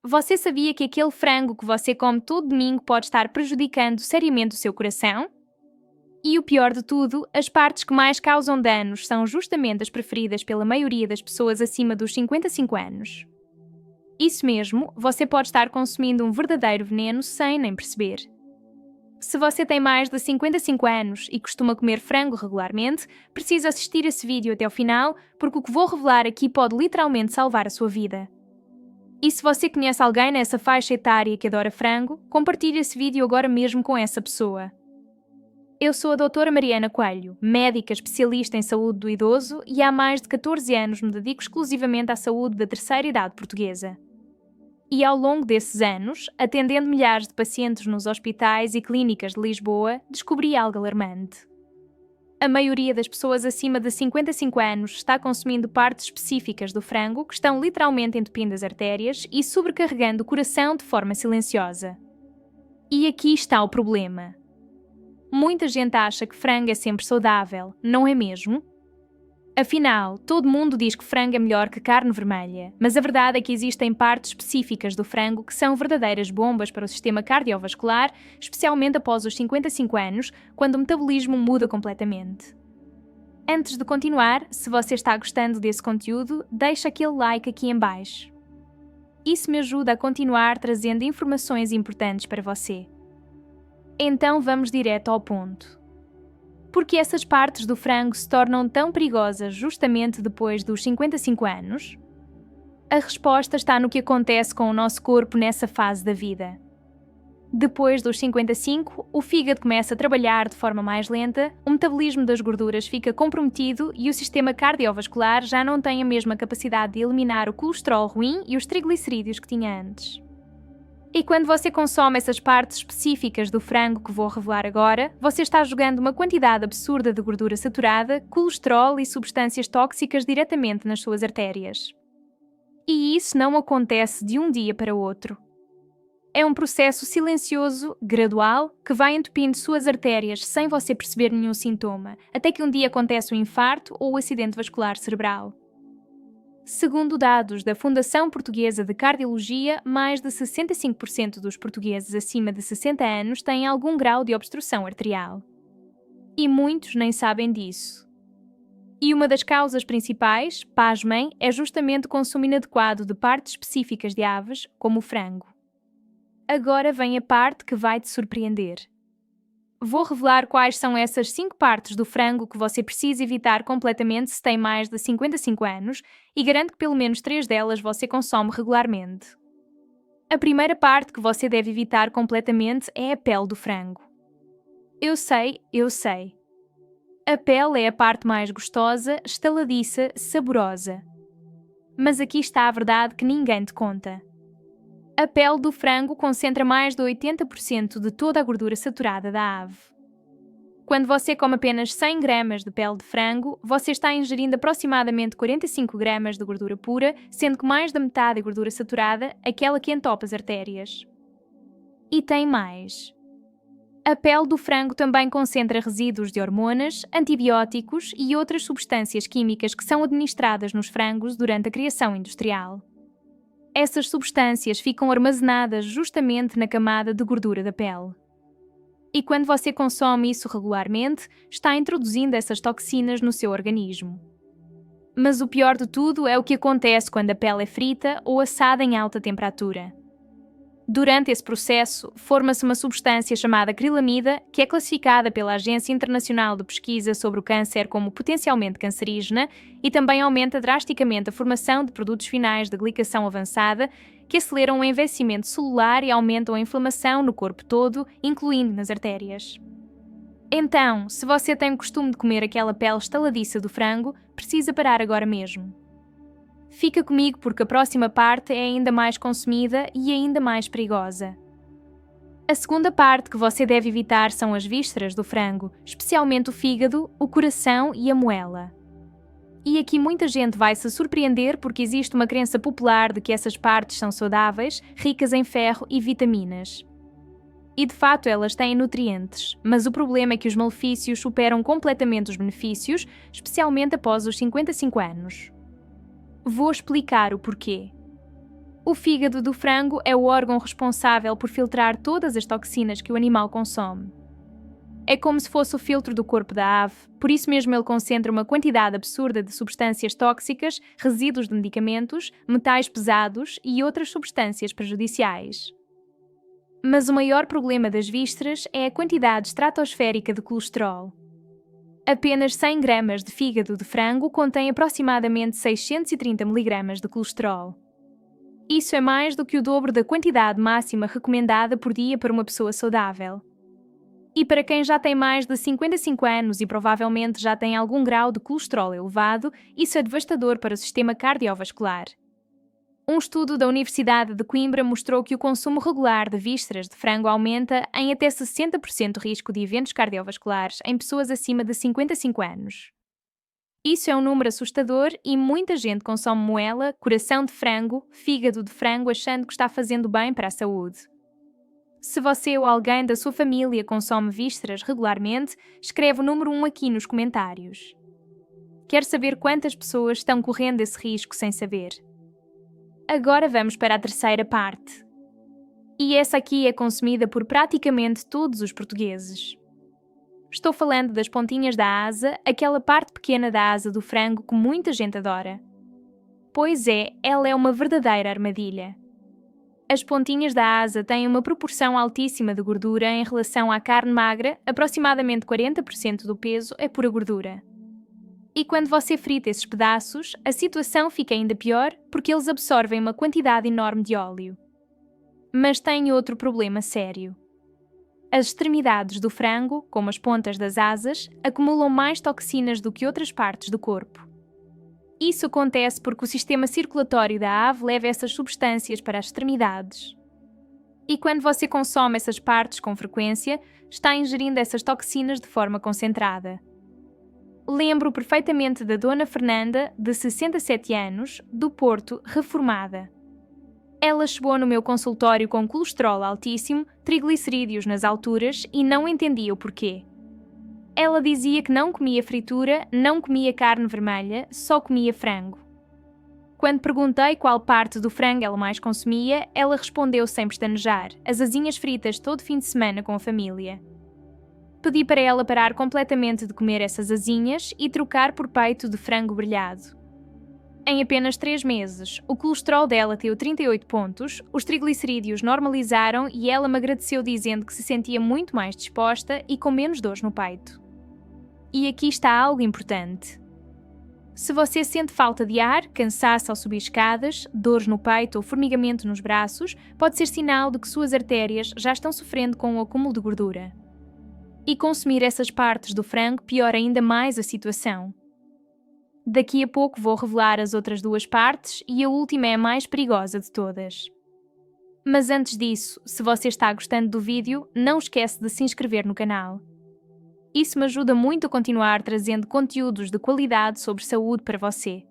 Você sabia que aquele frango que você come todo domingo pode estar prejudicando seriamente o seu coração? E o pior de tudo, as partes que mais causam danos são justamente as preferidas pela maioria das pessoas acima dos 55 anos. Isso mesmo, você pode estar consumindo um verdadeiro veneno sem nem perceber. Se você tem mais de 55 anos e costuma comer frango regularmente, precisa assistir esse vídeo até ao final, porque o que vou revelar aqui pode literalmente salvar a sua vida. E se você conhece alguém nessa faixa etária que adora frango, compartilhe esse vídeo agora mesmo com essa pessoa. Eu sou a doutora Mariana Coelho, médica especialista em saúde do idoso e há mais de 14 anos me dedico exclusivamente à saúde da terceira idade portuguesa. E ao longo desses anos, atendendo milhares de pacientes nos hospitais e clínicas de Lisboa, descobri algo alarmante. A maioria das pessoas acima de 55 anos está consumindo partes específicas do frango que estão literalmente entupindo as artérias e sobrecarregando o coração de forma silenciosa. E aqui está o problema. Muita gente acha que frango é sempre saudável, não é mesmo? Afinal, todo mundo diz que frango é melhor que carne vermelha, mas a verdade é que existem partes específicas do frango que são verdadeiras bombas para o sistema cardiovascular, especialmente após os 55 anos, quando o metabolismo muda completamente. Antes de continuar, se você está gostando desse conteúdo, deixa aquele like aqui em baixo. Isso me ajuda a continuar trazendo informações importantes para você. Então vamos direto ao ponto. Por que essas partes do frango se tornam tão perigosas justamente depois dos 55 anos? A resposta está no que acontece com o nosso corpo nessa fase da vida. Depois dos 55, o fígado começa a trabalhar de forma mais lenta, o metabolismo das gorduras fica comprometido e o sistema cardiovascular já não tem a mesma capacidade de eliminar o colesterol ruim e os triglicerídeos que tinha antes. E quando você consome essas partes específicas do frango que vou revelar agora, você está jogando uma quantidade absurda de gordura saturada, colesterol e substâncias tóxicas diretamente nas suas artérias. E isso não acontece de um dia para o outro. É um processo silencioso, gradual, que vai entupindo suas artérias sem você perceber nenhum sintoma, até que um dia acontece um infarto ou um acidente vascular cerebral. Segundo dados da Fundação Portuguesa de Cardiologia, mais de 65% dos portugueses acima de 60 anos têm algum grau de obstrução arterial. E muitos nem sabem disso. E uma das causas principais, pasmem, é justamente o consumo inadequado de partes específicas de aves, como o frango. Agora vem a parte que vai te surpreender. Vou revelar quais são essas 5 partes do frango que você precisa evitar completamente se tem mais de 55 anos e garanto que pelo menos 3 delas você consome regularmente. A primeira parte que você deve evitar completamente é a pele do frango. Eu sei. A pele é a parte mais gostosa, estaladiça, saborosa. Mas aqui está a verdade que ninguém te conta. A pele do frango concentra mais de 80% de toda a gordura saturada da ave. Quando você come apenas 100 gramas de pele de frango, você está ingerindo aproximadamente 45 gramas de gordura pura, sendo que mais da metade é gordura saturada, aquela que entope as artérias. E tem mais. A pele do frango também concentra resíduos de hormonas, antibióticos e outras substâncias químicas que são administradas nos frangos durante a criação industrial. Essas substâncias ficam armazenadas justamente na camada de gordura da pele. E quando você consome isso regularmente, está introduzindo essas toxinas no seu organismo. Mas o pior de tudo é o que acontece quando a pele é frita ou assada em alta temperatura. Durante esse processo, forma-se uma substância chamada acrilamida, que é classificada pela Agência Internacional de Pesquisa sobre o Câncer como potencialmente cancerígena e também aumenta drasticamente a formação de produtos finais de glicação avançada, que aceleram o envelhecimento celular e aumentam a inflamação no corpo todo, incluindo nas artérias. Então, se você tem o costume de comer aquela pele estaladiça do frango, precisa parar agora mesmo. Fica comigo porque a próxima parte é ainda mais consumida e ainda mais perigosa. A segunda parte que você deve evitar são as vísceras do frango, especialmente o fígado, o coração e a moela. E aqui muita gente vai se surpreender porque existe uma crença popular de que essas partes são saudáveis, ricas em ferro e vitaminas. E de fato elas têm nutrientes, mas o problema é que os malefícios superam completamente os benefícios, especialmente após os 55 anos. Vou explicar o porquê. O fígado do frango é o órgão responsável por filtrar todas as toxinas que o animal consome. É como se fosse o filtro do corpo da ave, por isso mesmo ele concentra uma quantidade absurda de substâncias tóxicas, resíduos de medicamentos, metais pesados e outras substâncias prejudiciais. Mas o maior problema das vísceras é a quantidade estratosférica de colesterol. Apenas 100 gramas de fígado de frango contém aproximadamente 630 mg de colesterol. Isso é mais do que o dobro da quantidade máxima recomendada por dia para uma pessoa saudável. E para quem já tem mais de 55 anos e provavelmente já tem algum grau de colesterol elevado, isso é devastador para o sistema cardiovascular. Um estudo da Universidade de Coimbra mostrou que o consumo regular de vísceras de frango aumenta em até 60% o risco de eventos cardiovasculares em pessoas acima de 55 anos. Isso é um número assustador e muita gente consome moela, coração de frango, fígado de frango achando que está fazendo bem para a saúde. Se você ou alguém da sua família consome vísceras regularmente, escreve o número 1 aqui nos comentários. Quero saber quantas pessoas estão correndo esse risco sem saber. Agora vamos para a terceira parte. E essa aqui é consumida por praticamente todos os portugueses. Estou falando das pontinhas da asa, aquela parte pequena da asa do frango que muita gente adora. Pois é, ela é uma verdadeira armadilha. As pontinhas da asa têm uma proporção altíssima de gordura em relação à carne magra, aproximadamente 40% do peso é pura gordura. E quando você frita esses pedaços, a situação fica ainda pior porque eles absorvem uma quantidade enorme de óleo. Mas tem outro problema sério. As extremidades do frango, como as pontas das asas, acumulam mais toxinas do que outras partes do corpo. Isso acontece porque o sistema circulatório da ave leva essas substâncias para as extremidades. E quando você consome essas partes com frequência, está ingerindo essas toxinas de forma concentrada. Lembro perfeitamente da Dona Fernanda, de 67 anos, do Porto, reformada. Ela chegou no meu consultório com colesterol altíssimo, triglicerídeos nas alturas e não entendia o porquê. Ela dizia que não comia fritura, não comia carne vermelha, só comia frango. Quando perguntei qual parte do frango ela mais consumia, ela respondeu sem pestanejar, as asinhas fritas todo fim de semana com a família. Pedi para ela parar completamente de comer essas asinhas e trocar por peito de frango grelhado. Em apenas 3 meses, o colesterol dela teve 38 pontos, os triglicerídeos normalizaram e ela me agradeceu dizendo que se sentia muito mais disposta e com menos dores no peito. E aqui está algo importante. Se você sente falta de ar, cansaço ao subir escadas, dores no peito ou formigamento nos braços, pode ser sinal de que suas artérias já estão sofrendo com o acúmulo de gordura. E consumir essas partes do frango piora ainda mais a situação. Daqui a pouco vou revelar as outras 2 partes e a última é a mais perigosa de todas. Mas antes disso, se você está gostando do vídeo, não esquece de se inscrever no canal. Isso me ajuda muito a continuar trazendo conteúdos de qualidade sobre saúde para você.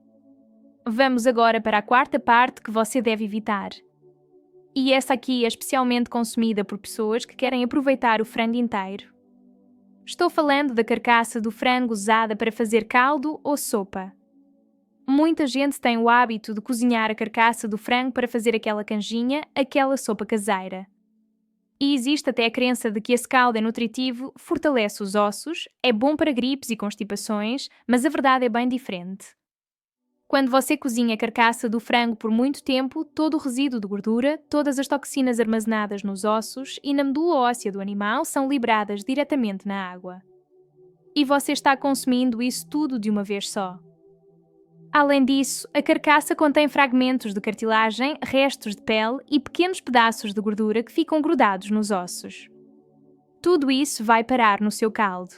Vamos agora para a 4ª parte que você deve evitar. E essa aqui é especialmente consumida por pessoas que querem aproveitar o frango inteiro. Estou falando da carcaça do frango usada para fazer caldo ou sopa. Muita gente tem o hábito de cozinhar a carcaça do frango para fazer aquela canjinha, aquela sopa caseira. E existe até a crença de que esse caldo é nutritivo, fortalece os ossos, é bom para gripes e constipações, mas a verdade é bem diferente. Quando você cozinha a carcaça do frango por muito tempo, todo o resíduo de gordura, todas as toxinas armazenadas nos ossos e na medula óssea do animal são liberadas diretamente na água. E você está consumindo isso tudo de uma vez só. Além disso, a carcaça contém fragmentos de cartilagem, restos de pele e pequenos pedaços de gordura que ficam grudados nos ossos. Tudo isso vai parar no seu caldo.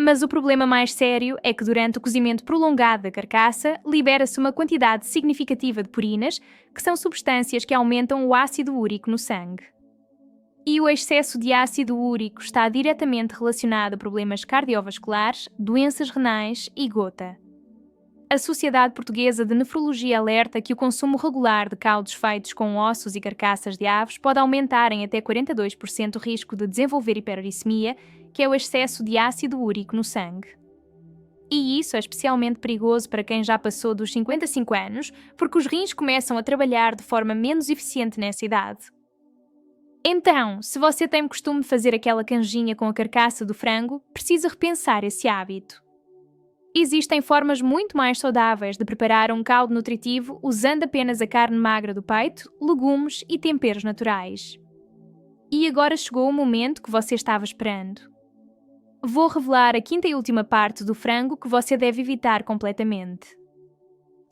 Mas o problema mais sério é que durante o cozimento prolongado da carcaça, libera-se uma quantidade significativa de purinas, que são substâncias que aumentam o ácido úrico no sangue. E o excesso de ácido úrico está diretamente relacionado a problemas cardiovasculares, doenças renais e gota. A Sociedade Portuguesa de Nefrologia alerta que o consumo regular de caldos feitos com ossos e carcaças de aves pode aumentar em até 42% o risco de desenvolver hiperuricemia, que é o excesso de ácido úrico no sangue. E isso é especialmente perigoso para quem já passou dos 55 anos, porque os rins começam a trabalhar de forma menos eficiente nessa idade. Então, se você tem o costume de fazer aquela canjinha com a carcaça do frango, precisa repensar esse hábito. Existem formas muito mais saudáveis de preparar um caldo nutritivo usando apenas a carne magra do peito, legumes e temperos naturais. E agora chegou o momento que você estava esperando. Vou revelar a quinta e última parte do frango que você deve evitar completamente.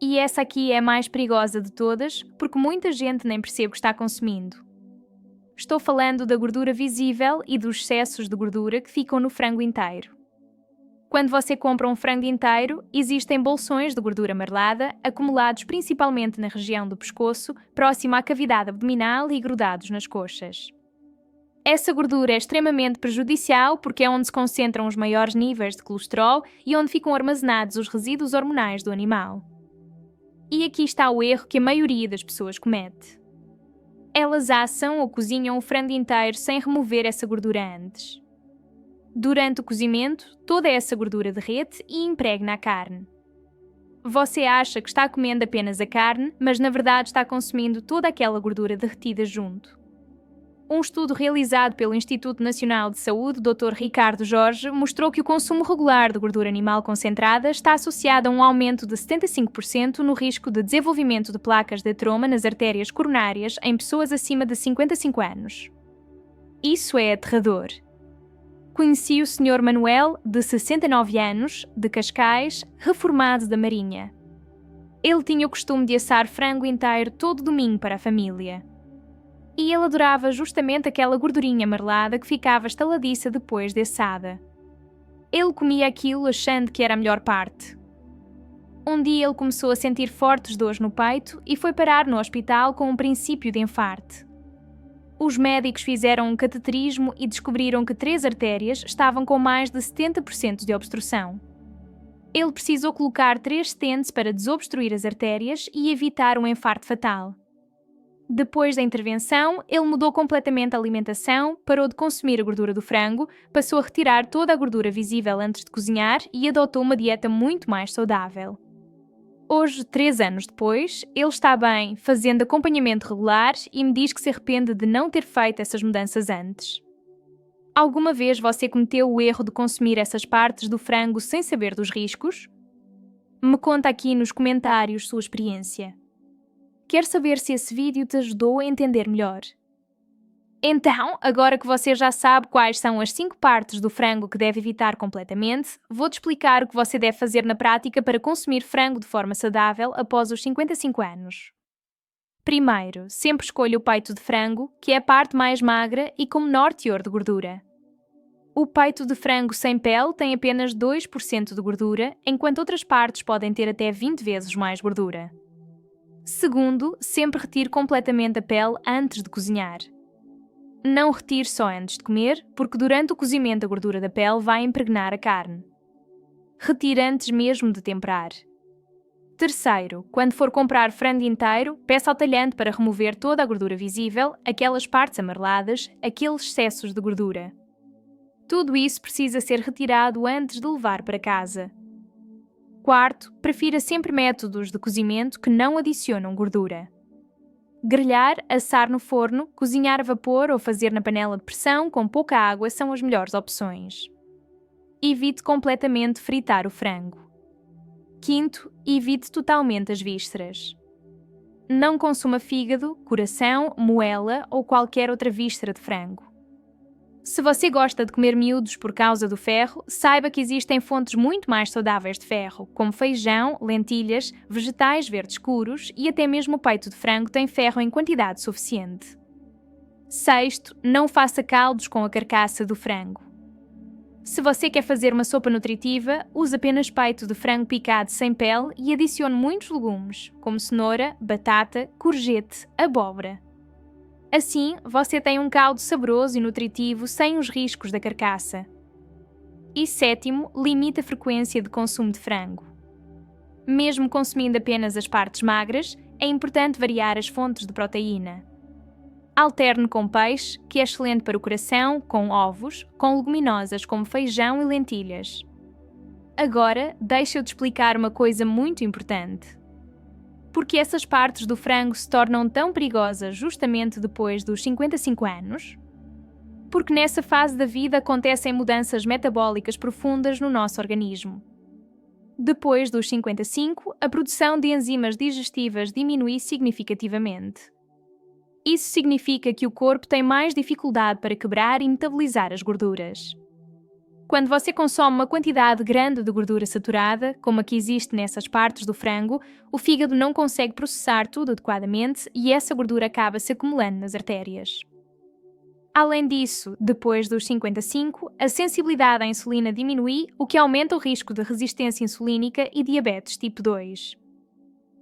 E essa aqui é a mais perigosa de todas, porque muita gente nem percebe o que está consumindo. Estou falando da gordura visível e dos excessos de gordura que ficam no frango inteiro. Quando você compra um frango inteiro, existem bolsões de gordura amarelada, acumulados principalmente na região do pescoço, próximo à cavidade abdominal e grudados nas coxas. Essa gordura é extremamente prejudicial porque é onde se concentram os maiores níveis de colesterol e onde ficam armazenados os resíduos hormonais do animal. E aqui está o erro que a maioria das pessoas comete. Elas assam ou cozinham o frango inteiro sem remover essa gordura antes. Durante o cozimento, toda essa gordura derrete e impregna a carne. Você acha que está comendo apenas a carne, mas na verdade está consumindo toda aquela gordura derretida junto. Um estudo realizado pelo Instituto Nacional de Saúde, Dr. Ricardo Jorge, mostrou que o consumo regular de gordura animal concentrada está associado a um aumento de 75% no risco de desenvolvimento de placas de ateroma nas artérias coronárias em pessoas acima de 55 anos. Isso é aterrador. Conheci o Sr. Manuel, de 69 anos, de Cascais, reformado da Marinha. Ele tinha o costume de assar frango inteiro todo domingo para a família. E ele adorava justamente aquela gordurinha amarelada que ficava estaladiça depois de assada. Ele comia aquilo achando que era a melhor parte. Um dia ele começou a sentir fortes dores no peito e foi parar no hospital com um princípio de infarto. Os médicos fizeram um cateterismo e descobriram que 3 artérias estavam com mais de 70% de obstrução. Ele precisou colocar 3 stents para desobstruir as artérias e evitar um infarto fatal. Depois da intervenção, ele mudou completamente a alimentação, parou de consumir a gordura do frango, passou a retirar toda a gordura visível antes de cozinhar e adotou uma dieta muito mais saudável. Hoje, 3 anos depois, ele está bem, fazendo acompanhamento regular e me diz que se arrepende de não ter feito essas mudanças antes. Alguma vez você cometeu o erro de consumir essas partes do frango sem saber dos riscos? Me conta aqui nos comentários sua experiência. Quero saber se esse vídeo te ajudou a entender melhor. Então, agora que você já sabe quais são as 5 partes do frango que deve evitar completamente, vou-te explicar o que você deve fazer na prática para consumir frango de forma saudável após os 55 anos. Primeiro, sempre escolha o peito de frango, que é a parte mais magra e com menor teor de gordura. O peito de frango sem pele tem apenas 2% de gordura, enquanto outras partes podem ter até 20 vezes mais gordura. Segundo, sempre retire completamente a pele antes de cozinhar. Não retire só antes de comer, porque durante o cozimento a gordura da pele vai impregnar a carne. Retire antes mesmo de temperar. Terceiro, quando for comprar frango inteiro, peça ao talhante para remover toda a gordura visível, aquelas partes amareladas, aqueles excessos de gordura. Tudo isso precisa ser retirado antes de levar para casa. Quarto, prefira sempre métodos de cozimento que não adicionam gordura. Grelhar, assar no forno, cozinhar a vapor ou fazer na panela de pressão com pouca água são as melhores opções. Evite completamente fritar o frango. Quinto, evite totalmente as vísceras. Não consuma fígado, coração, moela ou qualquer outra víscera de frango. Se você gosta de comer miúdos por causa do ferro, saiba que existem fontes muito mais saudáveis de ferro, como feijão, lentilhas, vegetais verdes escuros e até mesmo o peito de frango tem ferro em quantidade suficiente. Sexto, não faça caldos com a carcaça do frango. Se você quer fazer uma sopa nutritiva, use apenas peito de frango picado sem pele e adicione muitos legumes, como cenoura, batata, courgette, abóbora. Assim, você tem um caldo saboroso e nutritivo sem os riscos da carcaça. E sétimo, limite a frequência de consumo de frango. Mesmo consumindo apenas as partes magras, é importante variar as fontes de proteína. Alterne com peixe, que é excelente para o coração, com ovos, com leguminosas como feijão e lentilhas. Agora, deixa eu te explicar uma coisa muito importante. Porque essas partes do frango se tornam tão perigosas justamente depois dos 55 anos? Porque nessa fase da vida acontecem mudanças metabólicas profundas no nosso organismo. Depois dos 55, a produção de enzimas digestivas diminui significativamente. Isso significa que o corpo tem mais dificuldade para quebrar e metabolizar as gorduras. Quando você consome uma quantidade grande de gordura saturada, como a que existe nessas partes do frango, o fígado não consegue processar tudo adequadamente e essa gordura acaba se acumulando nas artérias. Além disso, depois dos 55, a sensibilidade à insulina diminui, o que aumenta o risco de resistência insulínica e diabetes tipo 2.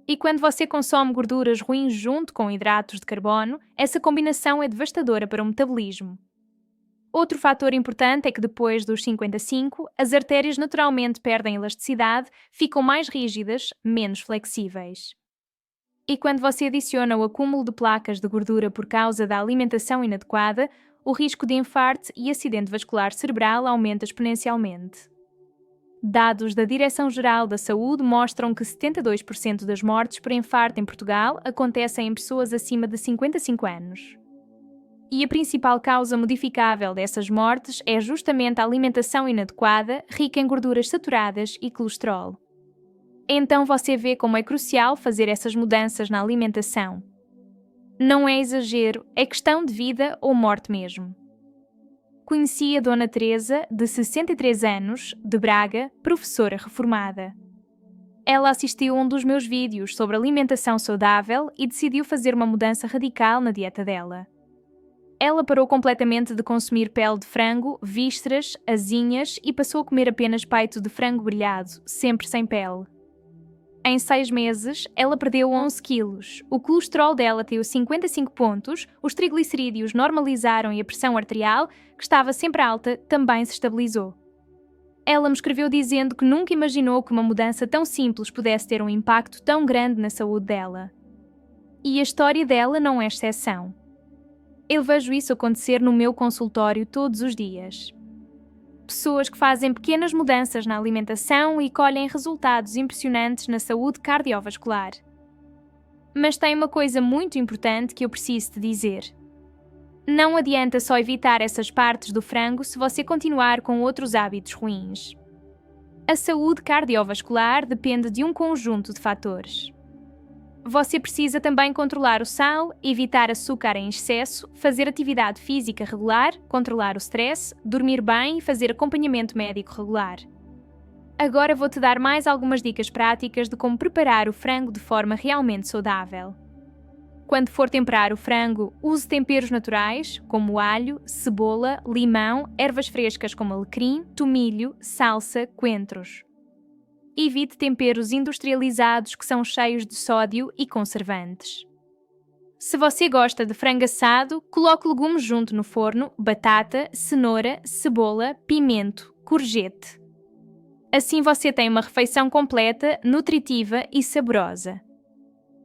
E quando você consome gorduras ruins junto com hidratos de carbono, essa combinação é devastadora para o metabolismo. Outro fator importante é que depois dos 55, as artérias naturalmente perdem elasticidade, ficam mais rígidas, menos flexíveis. E quando você adiciona o acúmulo de placas de gordura por causa da alimentação inadequada, o risco de infarto e acidente vascular cerebral aumenta exponencialmente. Dados da Direção-Geral da Saúde mostram que 72% das mortes por infarto em Portugal acontecem em pessoas acima de 55 anos. E a principal causa modificável dessas mortes é justamente a alimentação inadequada, rica em gorduras saturadas e colesterol. Então você vê como é crucial fazer essas mudanças na alimentação. Não é exagero, é questão de vida ou morte mesmo. Conheci a Dona Teresa, de 63 anos, de Braga, professora reformada. Ela assistiu a um dos meus vídeos sobre alimentação saudável e decidiu fazer uma mudança radical na dieta dela. Ela parou completamente de consumir pele de frango, vísceras, asinhas e passou a comer apenas peito de frango grelhado, sempre sem pele. Em 6 meses, ela perdeu 11 quilos, o colesterol dela teve 55 pontos, os triglicerídeos normalizaram e a pressão arterial, que estava sempre alta, também se estabilizou. Ela me escreveu dizendo que nunca imaginou que uma mudança tão simples pudesse ter um impacto tão grande na saúde dela. E a história dela não é exceção. Eu vejo isso acontecer no meu consultório todos os dias. Pessoas que fazem pequenas mudanças na alimentação e colhem resultados impressionantes na saúde cardiovascular. Mas tem uma coisa muito importante que eu preciso te dizer. Não adianta só evitar essas partes do frango se você continuar com outros hábitos ruins. A saúde cardiovascular depende de um conjunto de fatores. Você precisa também controlar o sal, evitar açúcar em excesso, fazer atividade física regular, controlar o stress, dormir bem e fazer acompanhamento médico regular. Agora vou-te dar mais algumas dicas práticas de como preparar o frango de forma realmente saudável. Quando for temperar o frango, use temperos naturais, como alho, cebola, limão, ervas frescas como alecrim, tomilho, salsa, coentros. Evite temperos industrializados que são cheios de sódio e conservantes. Se você gosta de frango assado, coloque legumes junto no forno, batata, cenoura, cebola, pimento, courgette. Assim você tem uma refeição completa, nutritiva e saborosa.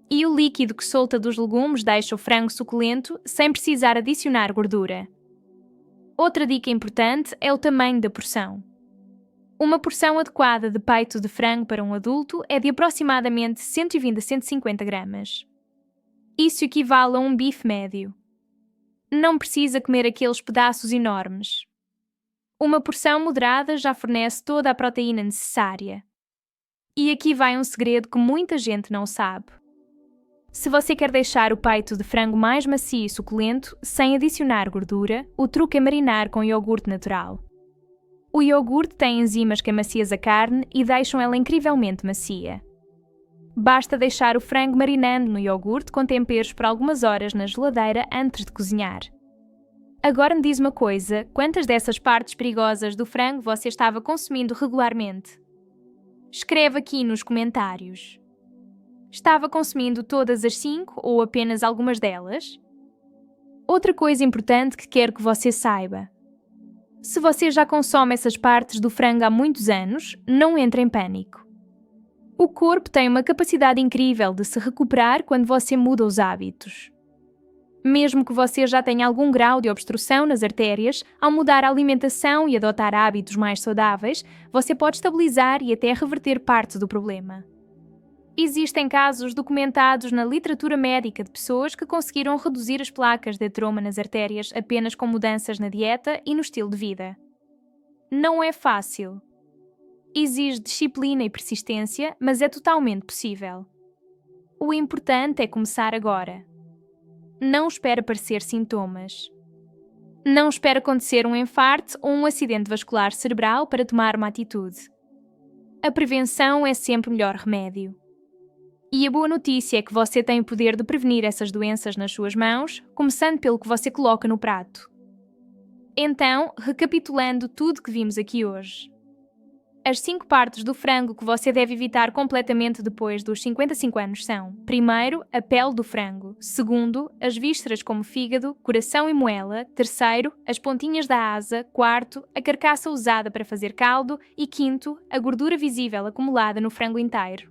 E o líquido que solta dos legumes deixa o frango suculento sem precisar adicionar gordura. Outra dica importante é o tamanho da porção. Uma porção adequada de peito de frango para um adulto é de aproximadamente 120 a 150 gramas. Isso equivale a um bife médio. Não precisa comer aqueles pedaços enormes. Uma porção moderada já fornece toda a proteína necessária. E aqui vai um segredo que muita gente não sabe. Se você quer deixar o peito de frango mais macio e suculento, sem adicionar gordura, o truque é marinar com iogurte natural. O iogurte tem enzimas que amaciam a carne e deixam ela incrivelmente macia. Basta deixar o frango marinando no iogurte com temperos por algumas horas na geladeira antes de cozinhar. Agora me diz uma coisa, quantas dessas partes perigosas do frango você estava consumindo regularmente? Escreve aqui nos comentários. Estava consumindo todas as 5 ou apenas algumas delas? Outra coisa importante que quero que você saiba. Se você já consome essas partes do frango há muitos anos, não entre em pânico. O corpo tem uma capacidade incrível de se recuperar quando você muda os hábitos. Mesmo que você já tenha algum grau de obstrução nas artérias, ao mudar a alimentação e adotar hábitos mais saudáveis, você pode estabilizar e até reverter parte do problema. Existem casos documentados na literatura médica de pessoas que conseguiram reduzir as placas de ateroma nas artérias apenas com mudanças na dieta e no estilo de vida. Não é fácil. Exige disciplina e persistência, mas é totalmente possível. O importante é começar agora. Não espere aparecer sintomas. Não espere acontecer um infarto ou um acidente vascular cerebral para tomar uma atitude. A prevenção é sempre o melhor remédio. E a boa notícia é que você tem o poder de prevenir essas doenças nas suas mãos, começando pelo que você coloca no prato. Então, recapitulando tudo que vimos aqui hoje. As 5 partes do frango que você deve evitar completamente depois dos 55 anos são: primeiro, a pele do frango; segundo, as vísceras como fígado, coração e moela; terceiro, as pontinhas da asa; quarto, a carcaça usada para fazer caldo; e quinto, a gordura visível acumulada no frango inteiro.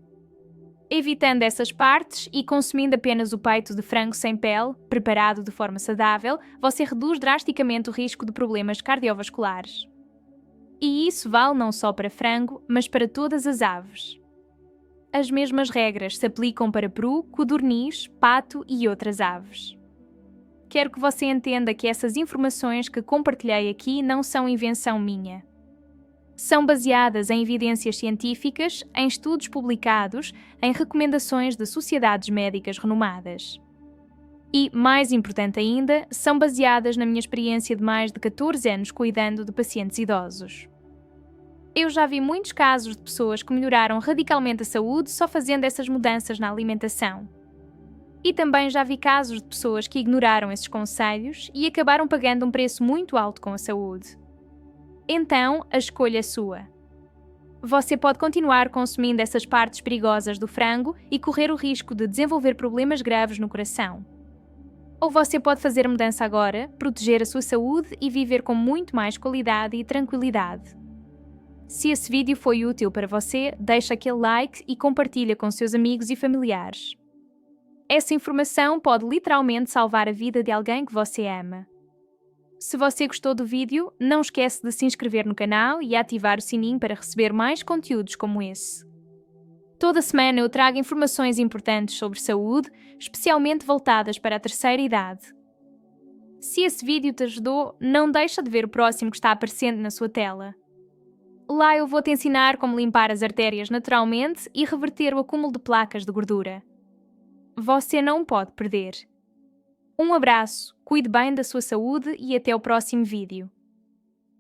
Evitando essas partes e consumindo apenas o peito de frango sem pele, preparado de forma saudável, você reduz drasticamente o risco de problemas cardiovasculares. E isso vale não só para frango, mas para todas as aves. As mesmas regras se aplicam para peru, codorniz, pato e outras aves. Quero que você entenda que essas informações que compartilhei aqui não são invenção minha. São baseadas em evidências científicas, em estudos publicados, em recomendações de sociedades médicas renomadas. E, mais importante ainda, são baseadas na minha experiência de mais de 14 anos cuidando de pacientes idosos. Eu já vi muitos casos de pessoas que melhoraram radicalmente a saúde só fazendo essas mudanças na alimentação. E também já vi casos de pessoas que ignoraram esses conselhos e acabaram pagando um preço muito alto com a saúde. Então, a escolha é sua. Você pode continuar consumindo essas partes perigosas do frango e correr o risco de desenvolver problemas graves no coração. Ou você pode fazer a mudança agora, proteger a sua saúde e viver com muito mais qualidade e tranquilidade. Se esse vídeo foi útil para você, deixa aquele like e compartilha com seus amigos e familiares. Essa informação pode literalmente salvar a vida de alguém que você ama. Se você gostou do vídeo, não esquece de se inscrever no canal e ativar o sininho para receber mais conteúdos como esse. Toda semana eu trago informações importantes sobre saúde, especialmente voltadas para a terceira idade. Se esse vídeo te ajudou, não deixa de ver o próximo que está aparecendo na sua tela. Lá eu vou te ensinar como limpar as artérias naturalmente e reverter o acúmulo de placas de gordura. Você não pode perder. Um abraço, cuide bem da sua saúde e até o próximo vídeo.